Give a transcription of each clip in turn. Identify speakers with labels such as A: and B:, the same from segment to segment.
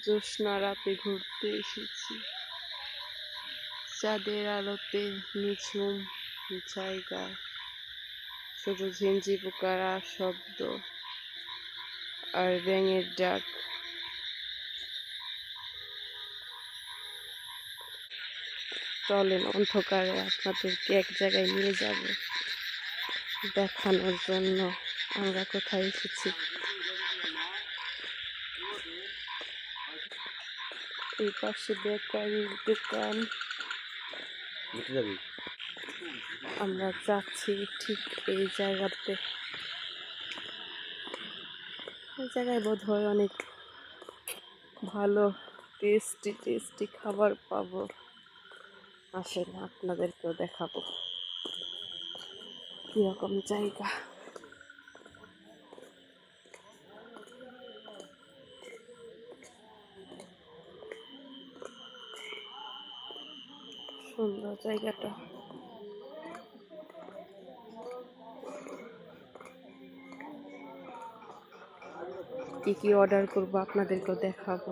A: জ্যোৎস্না রাতে ঘুরতে এসেছি। চাঁদের আলোতে নিঝুম জায়গা, শুধু ঝিঞ্জি পোকার শব্দ আর ব্যাঙের ডাক। চলেন অন্ধকারে আপনাদেরকে এক জায়গায় নিয়ে যাব দেখানোর জন্য আমরা কোথায় এসেছি। এই পাশে বেকারির দোকান। আমরা যাচ্ছি ঠিক এই জায়গাতে। এই জায়গায় বোধ হয় অনেক ভালো টেস্টি টেস্টি খাবার পাবো। আসেন আপনাদেরকেও দেখাবো কিরকম জায়গা। সুন্দর জায়গাটা। কি কি অর্ডার করবো আপনাদেরকেও দেখাবো।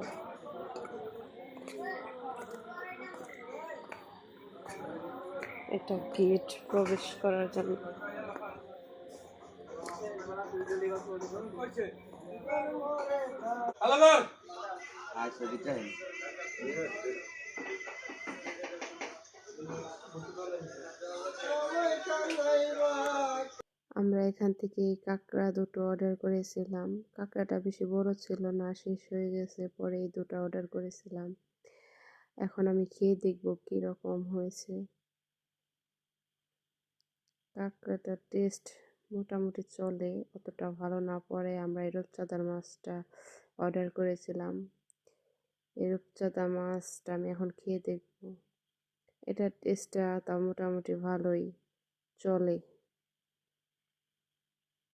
A: এটা গেট প্রবেশ করার জন্য। আমরা এখান থেকে কাঁকড়া দুটো অর্ডার করেছিলাম। কাঁকড়াটা বেশি বড় ছিল না, শেষ হয়ে গেছে, পরে এই দুটো অর্ডার করেছিলাম। এখন আমি খেয়ে দেখবো কিরকম হয়েছে। কাঁকড়াটার টেস্ট মোটামুটি চলে, অতটা ভালো না। পরে আমরা এই রূপচাঁদার মাছটা অর্ডার করেছিলাম। এই রূপচাঁদা মাছটা আমি এখন খেয়ে দেখবো। এটার টেস্টটা তা মোটামুটি ভালোই চলে।